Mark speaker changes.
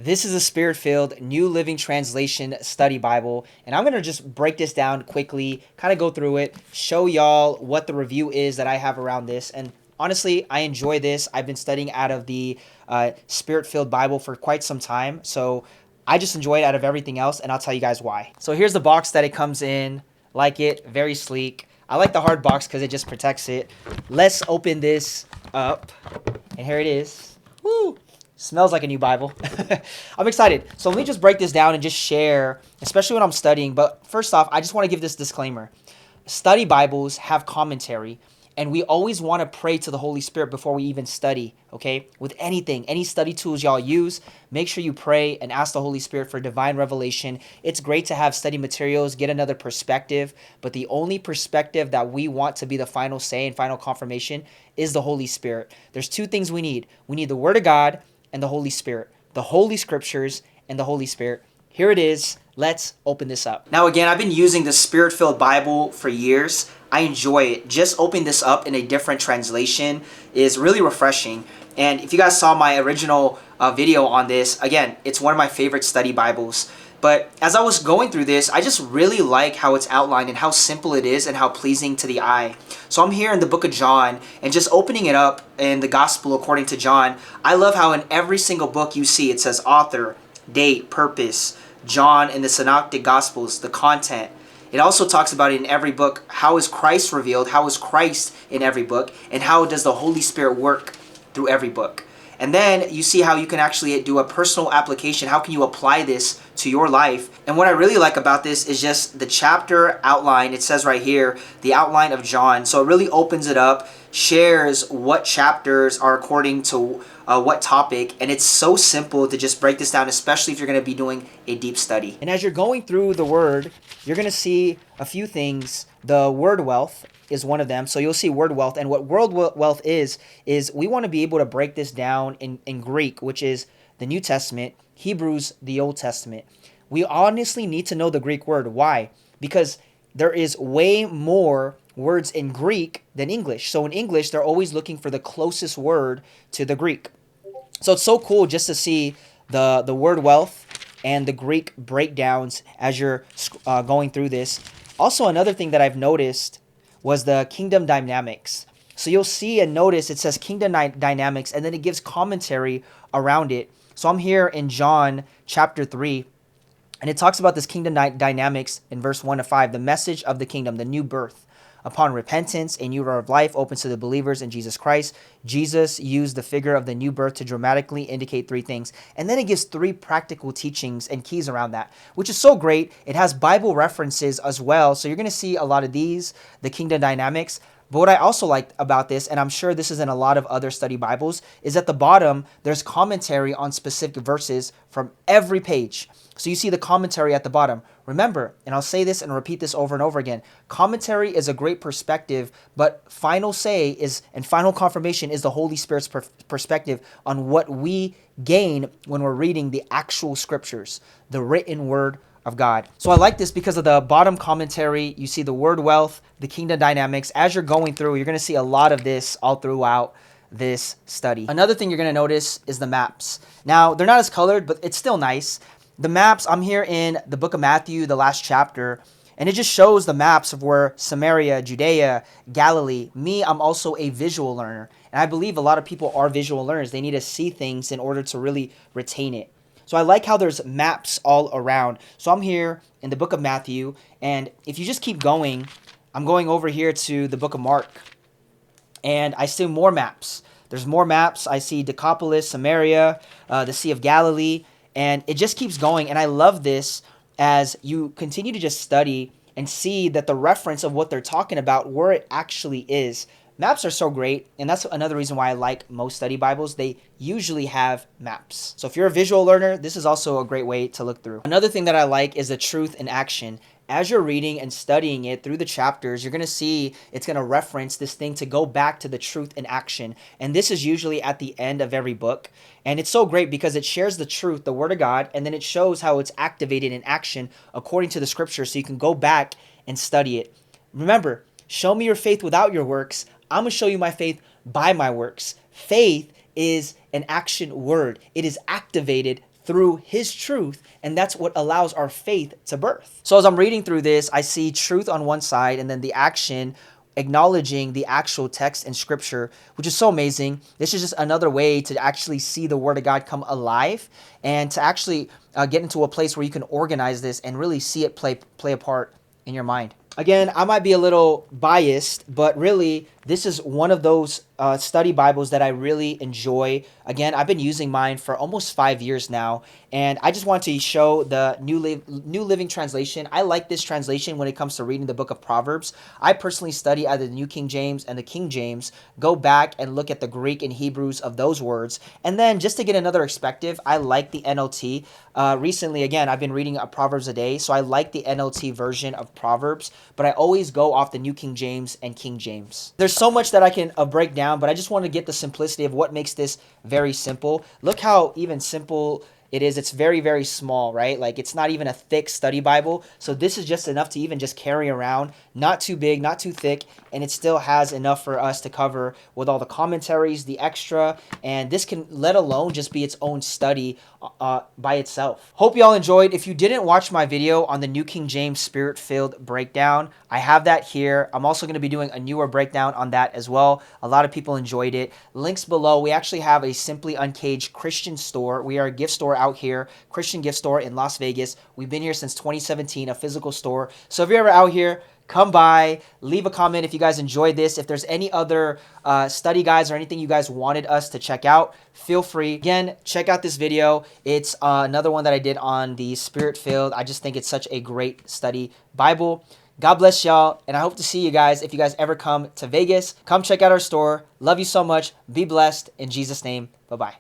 Speaker 1: This is a Spirit-filled New Living Translation study Bible, and I'm going to just break this down quickly, kind of go through it, show y'all what the review is that I have around this. And honestly, I enjoy this. I've been studying out of the Spirit-filled Bible for quite some time, so I just enjoy it out of everything else, and I'll tell you guys why. So here's the box that it comes in. Like it, very sleek. I like the hard box because it just protects it. Let's open this up, and here it is. Woo! Smells like a new Bible. I'm excited. So let me just break this down and just share, especially when I'm studying. But first off, I just want to give this disclaimer. Study Bibles have commentary, and we always want to pray to the Holy Spirit before we even study, okay? With anything, any study tools y'all use, make sure you pray and ask the Holy Spirit for divine revelation. It's great to have study materials, get another perspective, but the only perspective that we want to be the final say and final confirmation is the Holy Spirit. There's two things we need. We need the Word of God and the Holy Spirit, the Holy Scriptures and the Holy Spirit. Here it is. Let's open this up. Now again, I've been using the Spirit-filled Bible for years. I enjoy it. Just opening this up in a different translation is really refreshing. And if you guys saw my original video on this, again, it's one of my favorite study Bibles. But as I was going through this, I just really like how it's outlined and how simple it is and how pleasing to the eye. So I'm here in the book of John and just opening it up in the gospel according to John. I love how in every single book you see it says author, date, purpose, John in the synoptic gospels, the content. It also talks about it in every book. How is Christ revealed? How is Christ in every book? And how does the Holy Spirit work through every book? And then you see how you can actually do a personal application. How can you apply this to your life? And what I really like about this is just the chapter outline. It says right here, the outline of John. So it really opens it up, shares what chapters are according to what topic. And it's so simple to just break this down, especially if you're going to be doing a deep study. And as you're going through the word, you're going to see a few things. The word wealth is one of them. So you'll see word wealth. And what word wealth is we want to be able to break this down in Greek, which is the New Testament, Hebrews, the Old Testament. We honestly need to know the Greek word. Why? Because there is way more words in Greek than English. So in English, they're always looking for the closest word to the Greek. So it's so cool just to see the word wealth and the Greek breakdowns as you're going through this. Also, another thing that I've noticed was the kingdom dynamics. So you'll see and notice it says kingdom dynamics, and then it gives commentary around it. So I'm here in John chapter 3, and it talks about this kingdom dynamics in verse 1 to 5, the message of the kingdom, the new birth. Upon repentance, a new era of life opens to the believers in Jesus Christ. Jesus used the figure of the new birth to dramatically indicate three things. And then it gives three practical teachings and keys around that, which is so great. It has Bible references as well. So you're going to see a lot of these, the kingdom dynamics. But what I also like about this, and I'm sure this is in a lot of other study Bibles, is at the bottom, there's commentary on specific verses from every page. So you see the commentary at the bottom. Remember, and I'll say this and repeat this over and over again, commentary is a great perspective, but final say is, and final confirmation is the Holy Spirit's perspective on what we gain when we're reading the actual scriptures, the written word of God. So I like this because of the bottom commentary. You see the word wealth, the kingdom dynamics. As you're going through, you're going to see a lot of this all throughout this study. Another thing you're going to notice is the maps. Now, they're not as colored, but it's still nice. The maps, I'm here in the book of Matthew, the last chapter, and it just shows the maps of where Samaria, Judea, Galilee. Me, I'm also a visual learner, and I believe a lot of people are visual learners. They need to see things in order to really retain it. So I like how there's maps all around. So I'm here in the book of Matthew, and if you just keep going, I'm going over here to the book of Mark, and I see more maps. There's more maps. I see Decapolis, Samaria, the Sea of Galilee, and it just keeps going. And I love this as you continue to just study and see that the reference of what they're talking about, where it actually is. Maps are so great, and that's another reason why I like most study Bibles. They usually have maps. So if you're a visual learner, this is also a great way to look through. Another thing that I like is the truth in action. As you're reading and studying it through the chapters, you're going to see it's going to reference this thing to go back to the truth in action. And this is usually at the end of every book. And it's so great because it shares the truth, the word of God, and then it shows how it's activated in action according to the scripture, so you can go back and study it. Remember, show me your faith without your works. I'm going to show you my faith by my works. Faith is an action word. It is activated through his truth, and that's what allows our faith to birth. So as I'm reading through this, I see truth on one side and then the action acknowledging the actual text in scripture, which is so amazing. This is just another way to actually see the word of God come alive and to actually get into a place where you can organize this and really see it play a part in your mind. Again, I might be a little biased, but really, this is one of those study Bibles that I really enjoy. Again, I've been using mine for almost 5 years now, and I just want to show the New Living Translation. I like this translation when it comes to reading the book of Proverbs. I personally study either the New King James and the King James, go back and look at the Greek and Hebrews of those words, and then just to get another perspective, I like the NLT. Recently, again, I've been reading Proverbs a day, so I like the NLT version of Proverbs, but I always go off the New King James and King James. There's so much that I can break down, but I just want to get the simplicity of what makes this very simple. Look how even simple it is. It's very, very small, right? Like it's not even a thick study Bible. So this is just enough to even just carry around. Not too big, not too thick, and it still has enough for us to cover with all the commentaries, the extra, and this can let alone just be its own study by itself. Hope y'all enjoyed. If you didn't watch my video on the New King James Spirit-filled breakdown, I have that here. I'm also going to be doing a newer breakdown on that as well. A lot of people enjoyed it. Links below. We actually have a Simply Uncaged Christian store. We are a gift store out here, Christian gift store in Las Vegas. We've been here since 2017, a physical store. So if you're ever out here, come by, leave a comment if you guys enjoyed this. If there's any other study guides or anything you guys wanted us to check out, feel free. Again, check out this video. It's another one that I did on the Spirit-filled. I just think it's such a great study Bible. God bless y'all, and I hope to see you guys. If you guys ever come to Vegas, come check out our store. Love you so much. Be blessed. In Jesus' name, bye-bye.